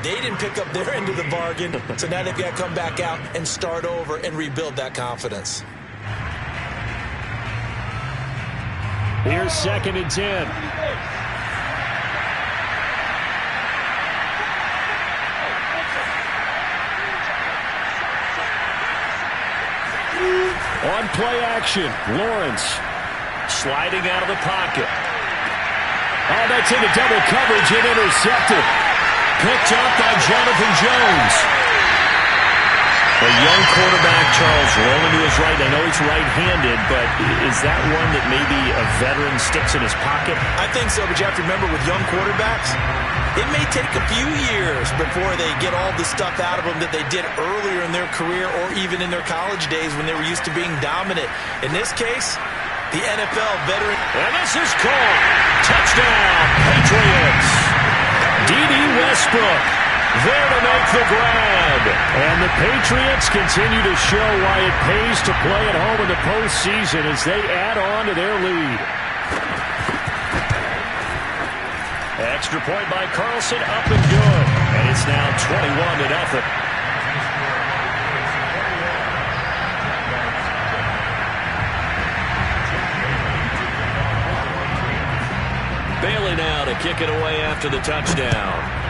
They didn't pick up their end of the bargain, so now they've got to come back out and start over and rebuild that confidence. Here's 2nd and 10. On play action, Lawrence sliding out of the pocket. Oh, that's into double coverage and intercepted. Picked up by Jonathan Jones. A young quarterback, Charles, rolling to his right. I know he's right-handed, but is that one that maybe a veteran sticks in his pocket? I think so, but you have to remember with young quarterbacks, it may take a few years before they get all the stuff out of them that they did earlier in their career or even in their college days when they were used to being dominant. In this case, the NFL veteran. And this is caught. Touchdown, Patriots. D.D. Westbrook there to make the grab. And the Patriots continue to show why it pays to play at home in the postseason as they add on to their lead. Extra point by Carlson, up and good. And it's now 21-0. Bailey now to kick it away after the touchdown.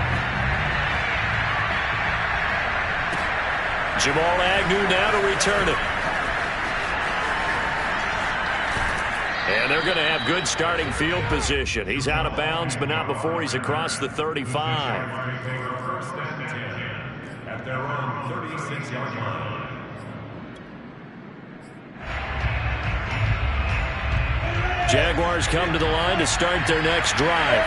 Jamal Agnew now to return it. And they're going to have good starting field position. He's out of bounds, but not before he's across the 35. First and 10 at their own 36-yard line. Jaguars come to the line to start their next drive.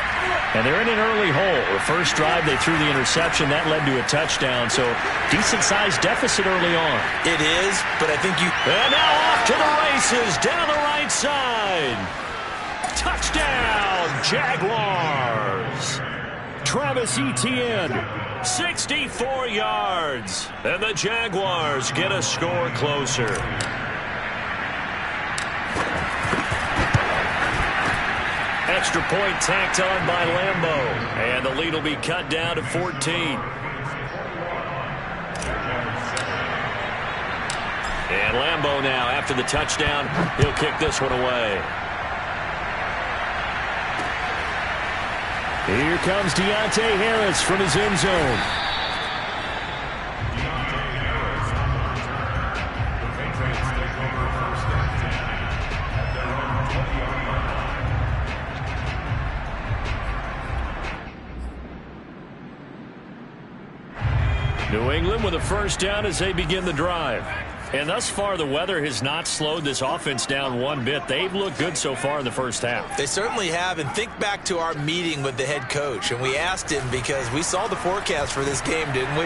And they're in an early hole. The first drive, they threw the interception. That led to a touchdown. So, decent-sized deficit early on. It is, but I think you... And now off to the races, down the right side. Touchdown, Jaguars. Travis Etienne, 64 yards. And the Jaguars get a score closer. Extra point tacked on by Lambeau. And the lead will be cut down to 14. And Lambeau now, after the touchdown, he'll kick this one away. Here comes Deontay Harris from his end zone. New England with a first down as they begin the drive. And thus far, the weather has not slowed this offense down one bit. They've looked good so far in the first half. They certainly have. And think back to our meeting with the head coach. And we asked him because we saw the forecast for this game, didn't we?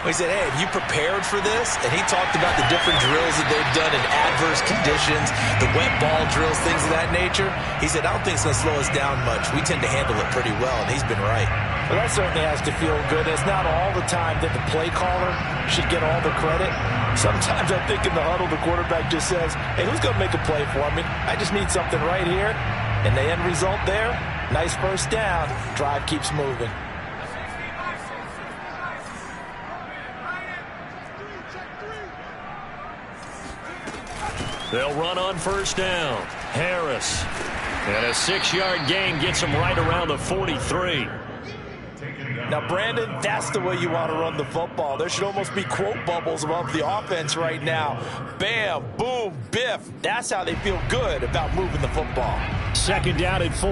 We said, hey, have you prepared for this? And he talked about the different drills that they've done in adverse conditions, the wet ball drills, things of that nature. He said, I don't think it's going to slow us down much. We tend to handle it pretty well, and he's been right. Well, that certainly has to feel good. It's not all the time that the play caller should get all the credit. Sometimes I think in the huddle, the quarterback just says, hey, who's going to make a play for me? I just need something right here. And the end result there, nice first down. Drive keeps moving. They'll run on first down. Harris. And a 6-yard gain gets him right around the 43. Now, Brandon, that's the way you want to run the football. There should almost be quote bubbles above the offense right now. Bam, boom, biff. That's how they feel good about moving the football. Second down at 4.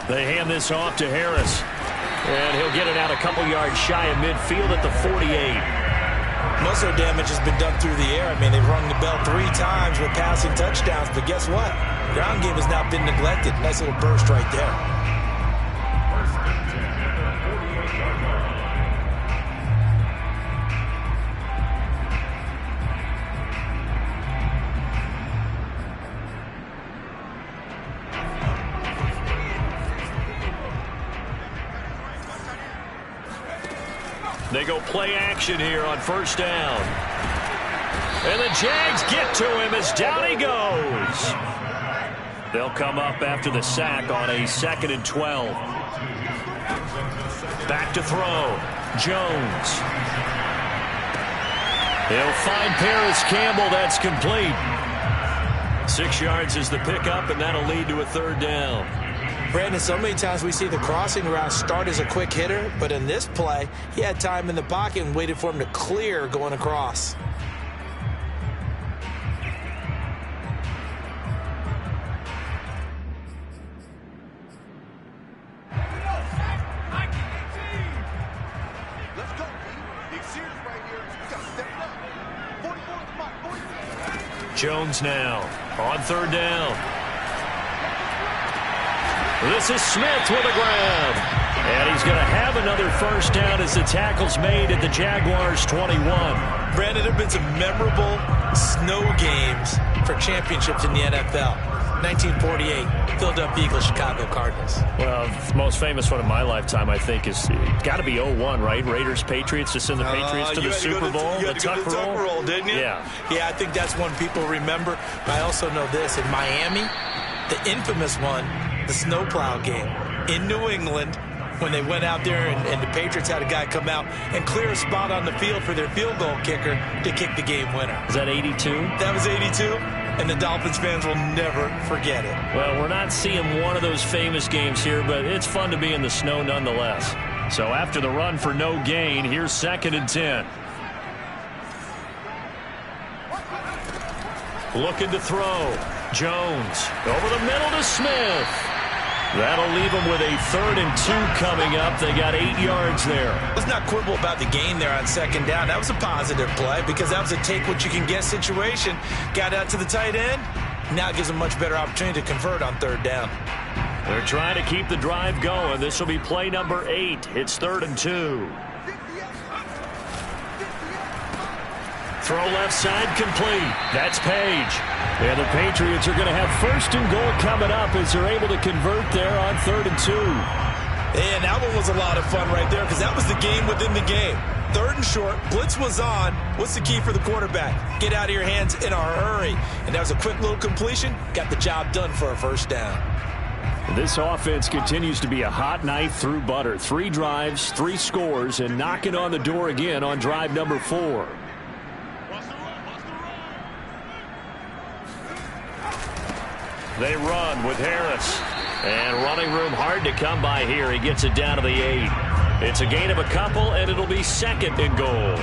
They hand this off to Harris. And he'll get it out a couple yards shy of midfield at the 48. Most of their damage has been done through the air. I mean, they've rung the bell 3 times with passing touchdowns. But guess what? Ground game has not been neglected. Nice little burst right there. They go play action here on first down. And the Jags get to him as down he goes. They'll come up after the sack on a 2nd and 12. Back to throw. Jones. He'll find Paris Campbell. That's complete. 6 yards is the pickup, and that'll lead to a 3rd down. Brandon, so many times we see the crossing route start as a quick hitter, but in this play, he had time in the pocket and waited for him to clear going across. Jones now on 3rd down. This is Smith with a grab. And he's going to have another 1st down as the tackle's made at the Jaguars' 21. Brandon, there have been some memorable snow games for championships in the NFL. 1948, Philadelphia Eagles, Chicago Cardinals. Well, the most famous one in my lifetime, I think, is got to be 01, right? Raiders, Patriots, to send the Patriots to the Super Bowl. You had to go to the Tuck roll, didn't you? Yeah. Yeah, I think that's one people remember. I also know this. In Miami, the infamous one, the snowplow game in New England, when they went out there and the Patriots had a guy come out and clear a spot on the field for their field goal kicker to kick the game winner. Is that 82? That was 82. And the Dolphins fans will never forget it. Well, we're not seeing one of those famous games here, but it's fun to be in the snow nonetheless. So after the run for no gain, here's 2nd and 10. Looking to throw. Jones over the middle to Smith. That'll leave them with a 3rd and 2 coming up. They got 8 yards there. Let's not quibble about the gain there on 2nd down. That was a positive play because that was a take-what-you-can-get situation. Got out to the tight end. Now it gives them a much better opportunity to convert on 3rd down. They're trying to keep the drive going. This will be play number 8. It's 3rd and 2. Throw left side complete. That's Page. And the Patriots are going to have 1st and goal coming up as they're able to convert there on 3rd and 2. And that one was a lot of fun right there because that was the game within the game. 3rd and short. Blitz was on. What's the key for the quarterback? Get out of your hands in a hurry. And that was a quick little completion. Got the job done for a 1st down. This offense continues to be a hot knife through butter. 3 drives, 3 scores, and knocking on the door again on drive number 4. They run with Harris. And running room hard to come by here. He gets it down to the 8. It's a gain of a couple, and it'll be 2nd and goal.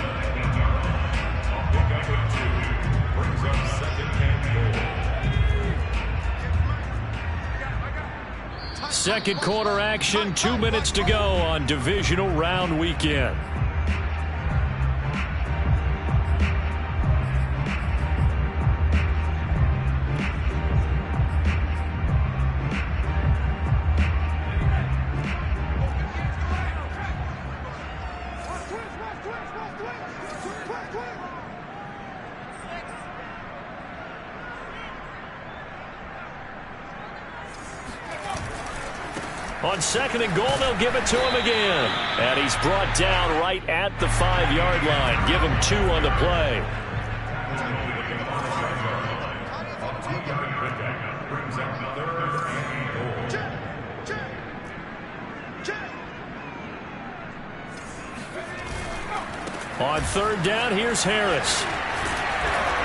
Second quarter action, 2 minutes to go on divisional round weekend. On 2nd and goal, they'll give it to him again. And he's brought down right at the 5-yard line. Give him 2 on the play. On 3rd down, here's Harris.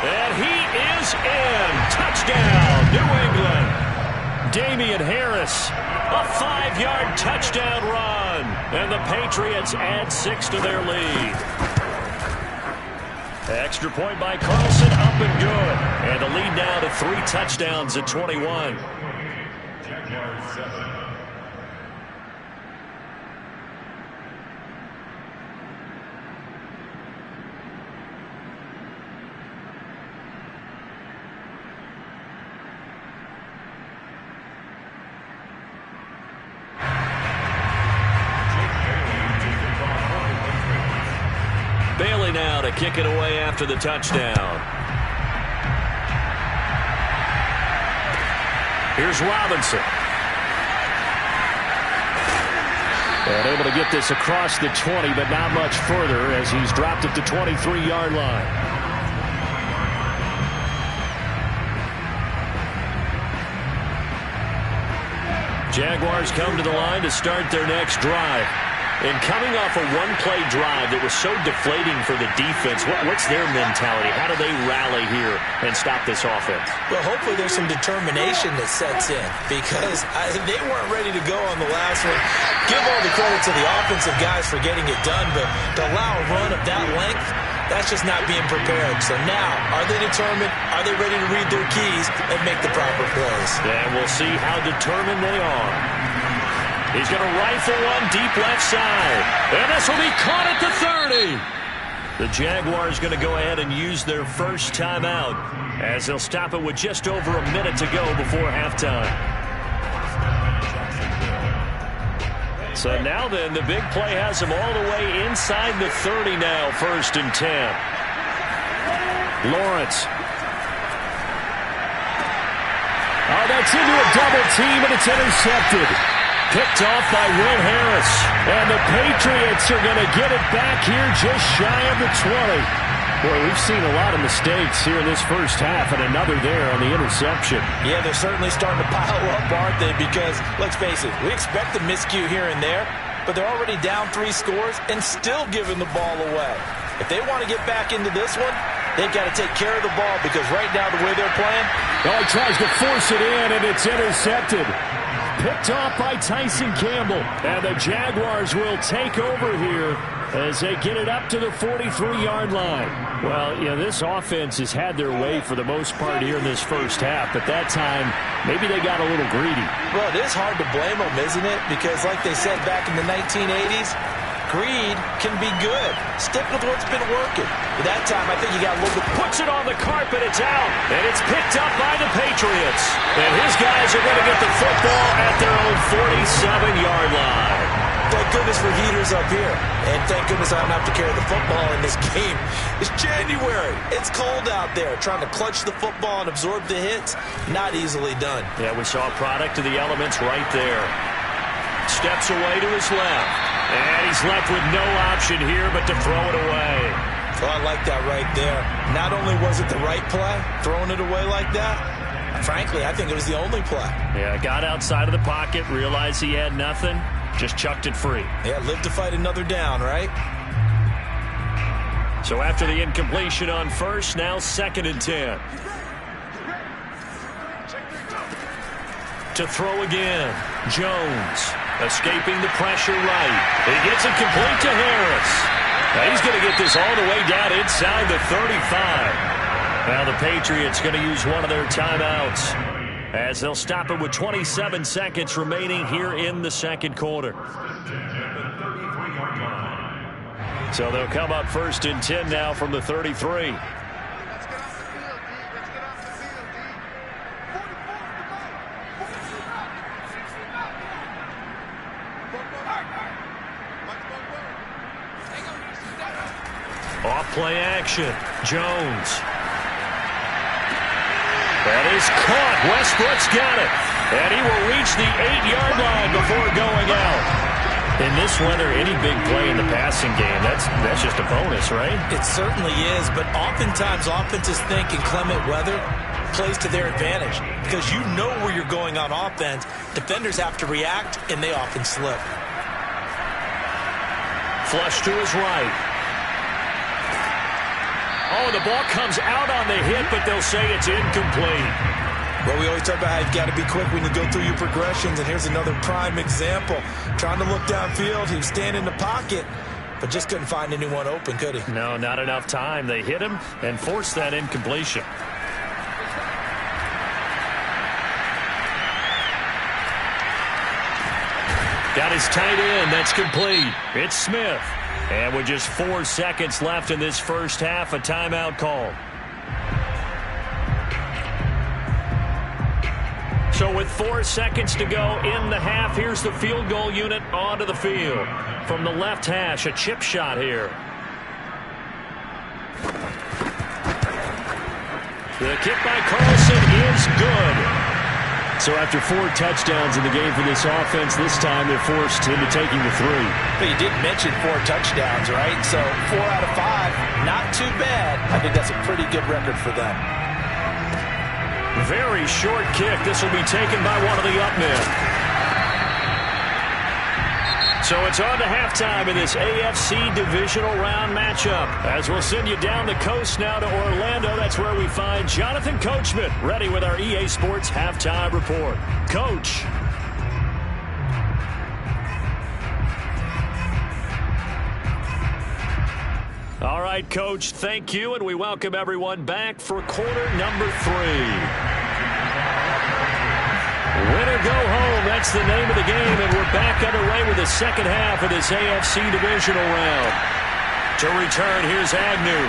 And he is in. Touchdown, New England. Damian Harris, a 5-yard touchdown run. And the Patriots add 6 to their lead. Extra point by Carlson, up and good. And the lead now to 3 touchdowns at 21. Jaguars 7. Bailey now to kick it away after the touchdown. Here's Robinson. And able to get this across the 20, but not much further as he's dropped at the 23-yard line. Jaguars come to the line to start their next drive. And coming off a one-play drive that was so deflating for the defense, what's their mentality? How do they rally here and stop this offense? Well, hopefully there's some determination that sets in because they weren't ready to go on the last one. Give all the credit to the offensive guys for getting it done, but to allow a run of that length, that's just not being prepared. So now, are they determined? Are they ready to read their keys and make the proper plays? And we'll see how determined they are. He's going to rifle one deep left side. And this will be caught at the 30. The Jaguars going to go ahead and use their first timeout as they'll stop it with just over a minute to go before halftime. So now then, the big play has them all the way inside the 30 now, 1st and 10. Lawrence. Oh, that's into a double team, and it's intercepted. Picked off by Will Harris. And the Patriots are going to get it back here just shy of the 20. Boy, we've seen a lot of mistakes here in this first half, and another there on the interception. Yeah, they're certainly starting to pile up, aren't they? Because, let's face it, we expect a miscue here and there, but they're already down 3 scores and still giving the ball away. If they want to get back into this one, they've got to take care of the ball because right now the way they're playing... Oh, he tries to force it in, and it's intercepted. Picked off by Tyson Campbell. And the Jaguars will take over here as they get it up to the 43-yard line. Well, you know, this offense has had their way for the most part here in this first half, but that time, maybe they got a little greedy. Well, it is hard to blame them, isn't it? Because like they said back in the 1980s, greed can be good. Stick with what's been working. But that time, I think you got a little bit... Puts it on the carpet, it's out. And it's picked up by the Patriots. And his guys are going to get the football at their own 47-yard line. Thank goodness for heaters up here. And thank goodness I don't have to carry the football in this game. It's January. It's cold out there. Trying to clutch the football and absorb the hits, not easily done. Yeah, we saw a product of the elements right there. Steps away to his left. And he's left with no option here but to throw it away. Oh, I like that right there. Not only was it the right play, throwing it away like that, frankly, I think it was the only play. Yeah, got outside of the pocket, realized he had nothing, just chucked it free. Yeah, live to fight another down, right? So after the incompletion on first, now 2nd and 10. To throw again, Jones. Escaping the pressure right. He gets it complete to Harris. Now he's going to get this all the way down inside the 35. Now the Patriots going to use one of their timeouts as they'll stop it with 27 seconds remaining here in the second quarter. So they'll come up 1st and 10 now from the 33. Off-play action. Jones. That is caught. Westbrook's got it. And he will reach the 8-yard line before going out. In this weather, any big play in the passing game, that's just a bonus, right? It certainly is, but oftentimes offenses think in clement weather plays to their advantage because you know where you're going on offense. Defenders have to react, and they often slip. Flush to his right. Oh, the ball comes out on the hit, but they'll say it's incomplete. Well, we always talk about how you've got to be quick when you go through your progressions, and here's another prime example. Trying to look downfield, he was standing in the pocket, but just couldn't find anyone open, could he? No, not enough time. They hit him and forced that incompletion. Got his tight end. That's complete. It's Smith. And with just 4 seconds left in this first half, a timeout call. So with 4 seconds to go in the half, here's the field goal unit onto the field. From the left hash, a chip shot here. The kick by Carlson is good. So after 4 touchdowns in the game for this offense, this time they're forced into taking the 3. But you did mention 4 touchdowns, right? So 4 out of 5, not too bad. I think that's a pretty good record for them. Very short kick. This will be taken by one of the up men. So it's on to halftime in this AFC divisional round matchup. As we'll send you down the coast now to Orlando, that's where we find Jonathan Coachman ready with our EA Sports halftime report. Coach. All right, Coach, thank you, and we welcome everyone back for quarter number 3. Win or go home, that's the name of the game, and we're back underway with the second half of this AFC divisional round. To return, here's Agnew.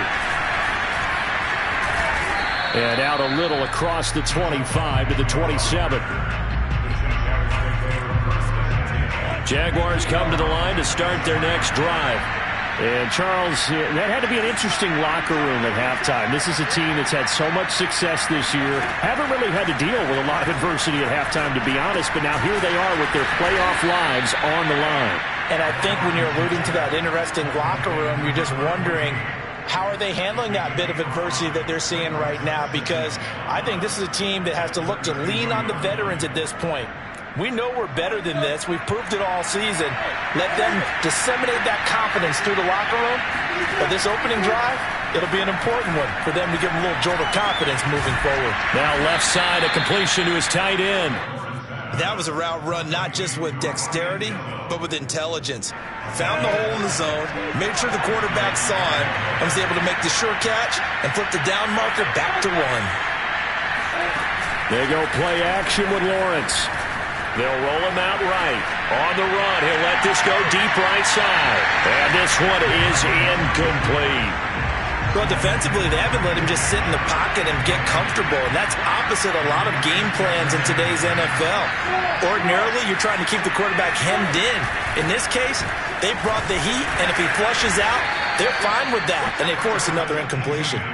And out a little across the 25 to the 27. Jaguars come to the line to start their next drive. And, Charles, that had to be an interesting locker room at halftime. This is a team that's had so much success this year. Haven't really had to deal with a lot of adversity at halftime, to be honest. But now here they are with their playoff lives on the line. And I think when you're alluding to that interesting locker room, you're just wondering, how are they handling that bit of adversity that they're seeing right now? Because I think this is a team that has to look to lean on the veterans at this point. We know we're better than this. We've proved it all season. Let them disseminate that confidence through the locker room. But this opening drive, it'll be an important one for them to give them a little jolt of confidence moving forward. Now left side, a completion to his tight end. That was a route run not just with dexterity, but with intelligence. Found the hole in the zone, made sure the quarterback saw him, and was able to make the sure catch and flip the down marker back to run. They go play action with Lawrence. They'll roll him out right. On the run, he'll let this go deep right side. And this one is incomplete. Well, defensively, they haven't let him just sit in the pocket and get comfortable, and that's opposite a lot of game plans in today's NFL. Ordinarily, you're trying to keep the quarterback hemmed in. In this case, they brought the heat, and if he flushes out, they're fine with that, and they force another incompletion.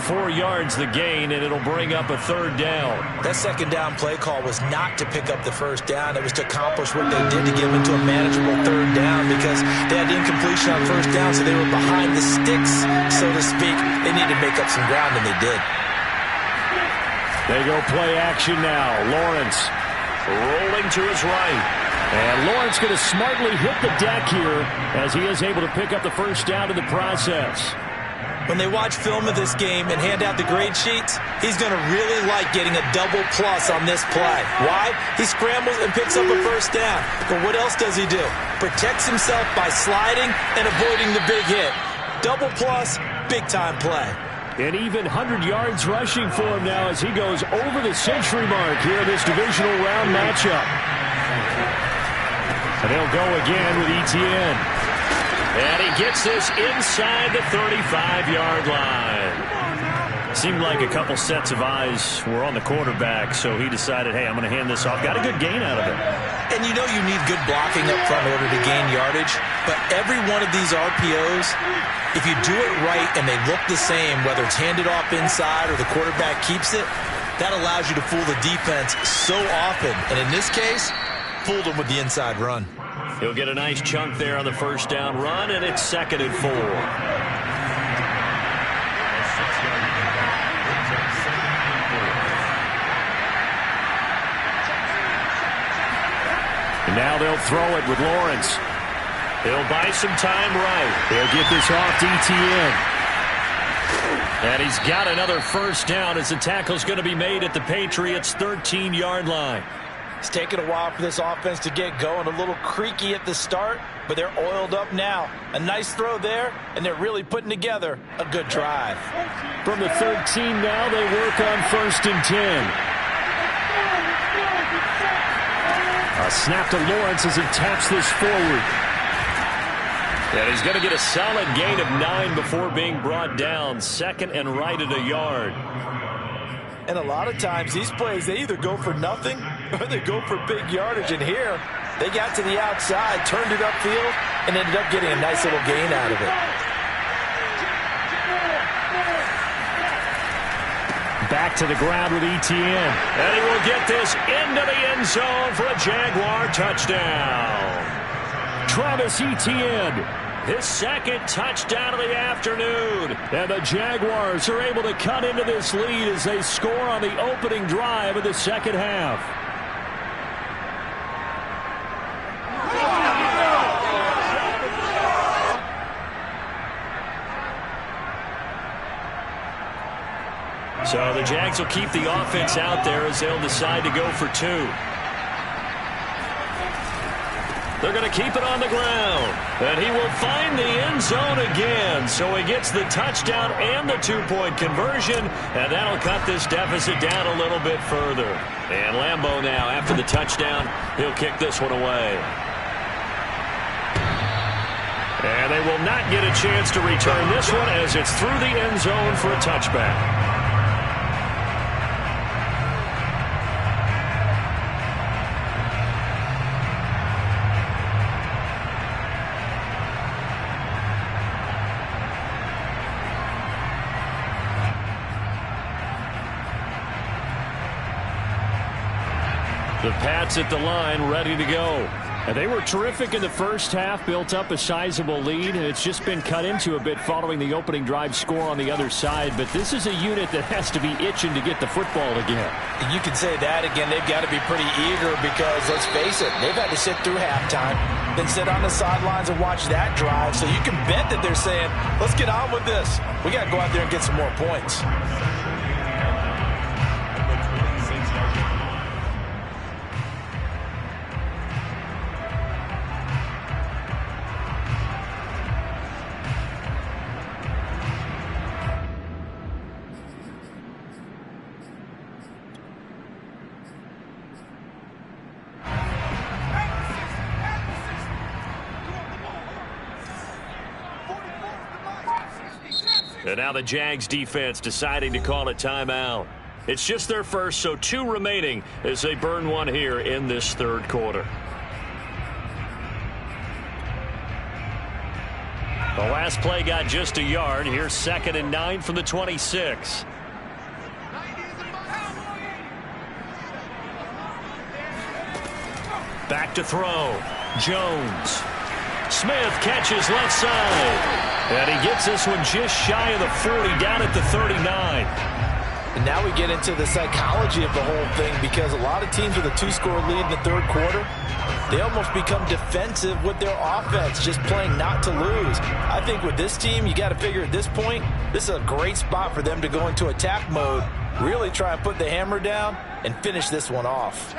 4 yards the gain, and it'll bring up a third down. That second down play call was not to pick up the first down. It was to accomplish what they did to get them into a manageable third down because they had the incompletion on first down, so they were behind the sticks, so to speak. They needed to make up some ground, and they did. They go play action now. Lawrence rolling to his right. And Lawrence going to smartly hit the deck here as he is able to pick up the first down in the process. When they watch film of this game and hand out the grade sheets, he's going to really like getting a double plus on this play. Why? He scrambles and picks up a first down. But what else does he do? Protects himself by sliding and avoiding the big hit. Double plus, big-time play. And even 100 yards rushing for him now as he goes over the century mark here in this divisional round matchup. And they'll go again with Etienne. And he gets this inside the 35-yard line. Seemed like a couple sets of eyes were on the quarterback, so he decided, hey, I'm going to hand this off. Got a good gain out of it. And you know you need good blocking up front in order to gain yardage, but every one of these RPOs, if you do it right and they look the same, whether it's handed off inside or the quarterback keeps it, that allows you to fool the defense so often. And in this case, fooled them with the inside run. He'll get a nice chunk there on the first down run, and it's 2nd and 4. And now they'll throw it with Lawrence. He'll buy some time right. They'll get this off to Etienne. And he's got another first down as the tackle's going to be made at the Patriots' 13-yard line. It's taken a while for this offense to get going. A little creaky at the start, but they're oiled up now. A nice throw there, and they're really putting together a good drive. From the 13 now, they work on 1st and 10. A snap to Lawrence as he taps this forward. And he's going to get a solid gain of 9 before being brought down. 2nd and right at a yard. And a lot of times, these plays, they either go for nothing or they go for big yardage. And here, they got to the outside, turned it upfield, and ended up getting a nice little gain out of it. Back to the ground with Etienne. And he will get this into the end zone for a Jaguar touchdown. Travis Etienne, his 2nd touchdown of the afternoon. And the Jaguars are able to cut into this lead as they score on the opening drive of the second half. Jags will keep the offense out there as they'll decide to go for 2. They're going to keep it on the ground. And he will find the end zone again. So he gets the touchdown and the 2-point conversion. And that'll cut this deficit down a little bit further. And Lambeau now, after the touchdown, he'll kick this one away. And they will not get a chance to return this one as it's through the end zone for a touchback. The Pats at the line, ready to go. And they were terrific in the first half, built up a sizable lead, and it's just been cut into a bit following the opening drive score on the other side. But this is a unit that has to be itching to get the football again. You can say that again. They've got to be pretty eager because, let's face it, they've had to sit through halftime, then sit on the sidelines and watch that drive. So you can bet that they're saying, let's get on with this. We got to go out there and get some more points. And now the Jags defense deciding to call a timeout. It's just their first, so 2 remaining as they burn one here in this third quarter. The last play got just a yard. Here's 2nd and 9 from the 26. Back to throw. Jones. Smith catches left side. And he gets this one just shy of the 40, down at the 39. And now we get into the psychology of the whole thing because a lot of teams with a 2-score lead in the third quarter, they almost become defensive with their offense, just playing not to lose. I think with this team, you got to figure at this point, this is a great spot for them to go into attack mode, really try and put the hammer down and finish this one off.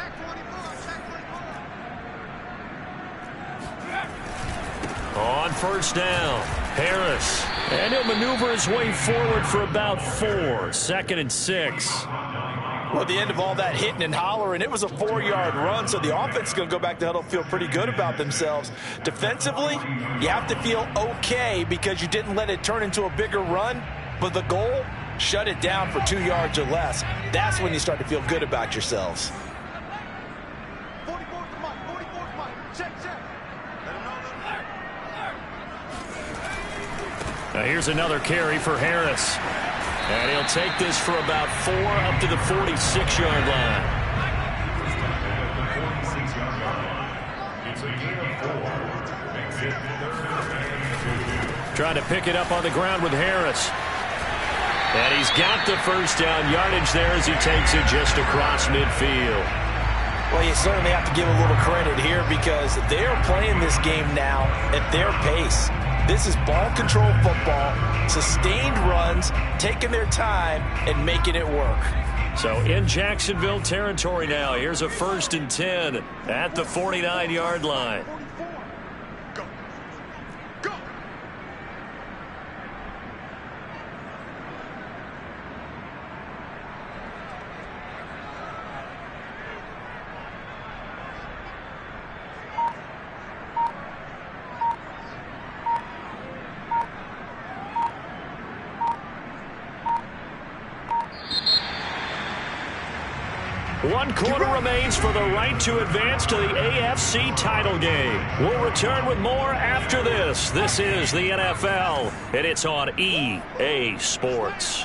On first down, Harris. And he'll maneuver his way forward for about 4. 2nd and 6. Well, at the end of all that hitting and hollering, it was a 4-yard run, so the offense is going to go back to huddle, feel pretty good about themselves. Defensively, you have to feel okay because you didn't let it turn into a bigger run, but the goal, shut it down for 2 yards or less. That's when you start to feel good about yourselves. Now here's another carry for Harris. And he'll take this for about 4 up to the 46-yard line. Trying to pick it up on the ground with Harris. And he's got the first down yardage there as he takes it just across midfield. Well, you certainly have to give a little credit here because they're playing this game now at their pace. This is ball control football, sustained runs, taking their time and making it work. So in Jacksonville territory now, here's a 1st and 10 at the 49-yard line. One quarter remains for the right to advance to the AFC title game. We'll return with more after this. This is the NFL, and it's on EA Sports.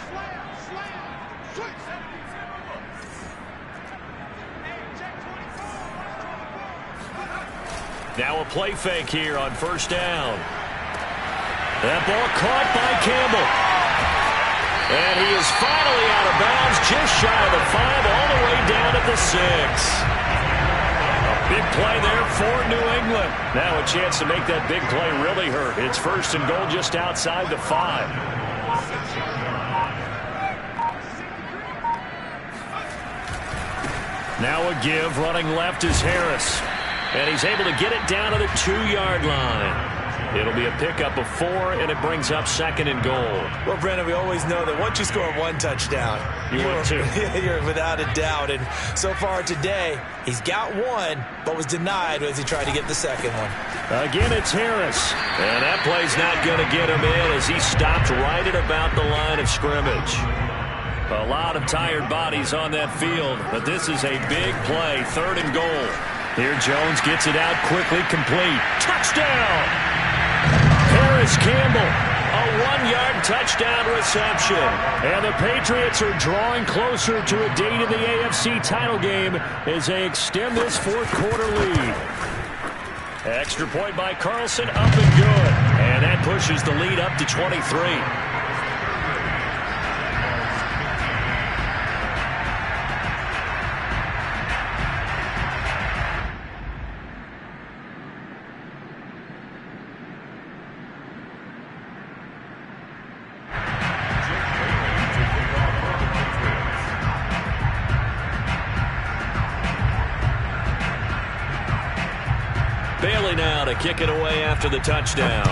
Now a play fake here on first down. That ball caught by Campbell. And he is finally out of bounds, just shy of the 5, all the way down at the 6. A big play there for New England. Now a chance to make that big play really hurt. It's 1st and goal just outside the 5. Now a give. Running left is Harris. And he's able to get it down to the 2-yard line. It'll be a pickup of 4, and it brings up 2nd and goal. Well, Brendan, we always know that once you score 1 touchdown, you're without a doubt. And so far today, he's got 1, but was denied as he tried to get the 2nd one. Again, it's Harris. And that play's not going to get him in as he stopped right at about the line of scrimmage. A lot of tired bodies on that field, but this is a big play, 3rd and goal. Here Jones gets it out quickly, complete. Touchdown! Harris Campbell, a 1-yard touchdown reception. And the Patriots are drawing closer to a date in the AFC title game as they extend this 4th quarter lead. Extra point by Carlson, up and good. And that pushes the lead up to 23. Bailey now to kick it away after the touchdown.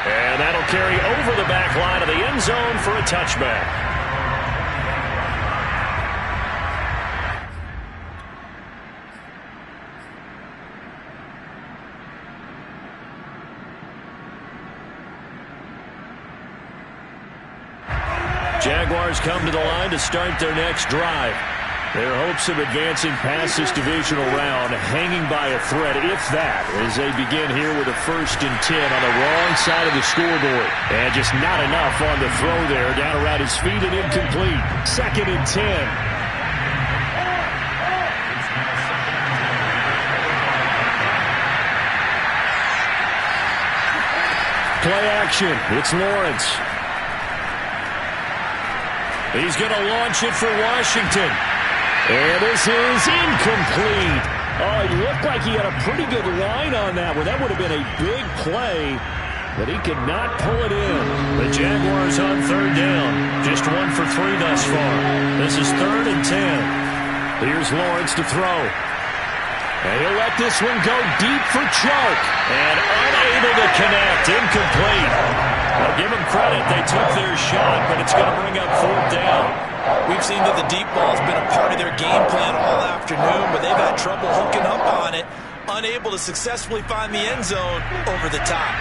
And that'll carry over the back line of the end zone for a touchback. Jaguars come to the line to start their next drive. Their hopes of advancing past this divisional round hanging by a thread, if that, as they begin here with a 1st and 10 on the wrong side of the scoreboard. And just not enough on the throw there, down around his feet and incomplete. 2nd and 10. Play action. It's Lawrence. He's going to launch it for Washington. And this is incomplete. Oh, he looked like he had a pretty good line on that one. That would have been a big play, but he could not pull it in. The Jaguars on 3rd down. Just 1 for 3 thus far. This is 3rd and 10. Here's Lawrence to throw. And he'll let this one go deep for Chark. And unable to connect. Incomplete. I'll give them credit. They took their shot, but it's going to bring up 4th down. We've seen that the deep ball has been a part of their game plan all afternoon, but they've had trouble hooking up on it, unable to successfully find the end zone over the top.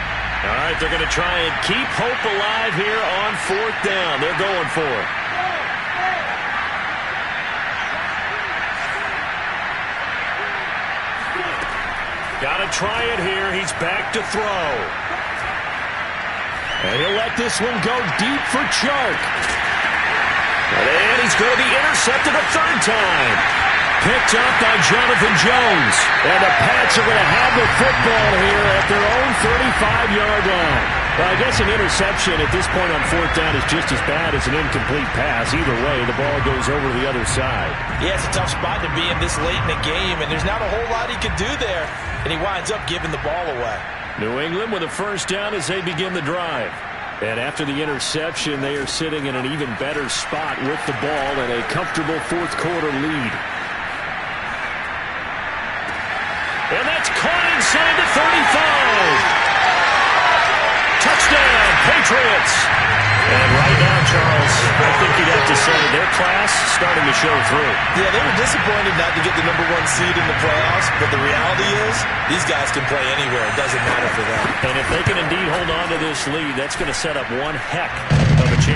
All right, they're going to try and keep hope alive here on 4th down. They're going for it. Got to try it here. He's back to throw. And he'll let this one go deep for Chark. And he's going to be intercepted a 3rd time. Picked up by Jonathan Jones. And the Pats are going to have the football here at their own 35-yard line. Well, I guess an interception at this point on 4th down is just as bad as an incomplete pass. Either way, the ball goes over to the other side. Yeah, it's a tough spot to be in this late in the game, and there's not a whole lot he could do there. And he winds up giving the ball away. New England with a 1st down as they begin the drive. And after the interception, they are sitting in an even better spot with the ball and a comfortable 4th quarter lead. And that's caught inside the 35. Touchdown, Patriots. And right now, Charles, I think you'd have to say their class starting to show through. Yeah, they were disappointed not to get the #1 seed in the playoffs, but the reality is these guys can play anywhere. It doesn't matter for them. And if they can indeed hold on to this lead, that's going to set up one heck of a chance.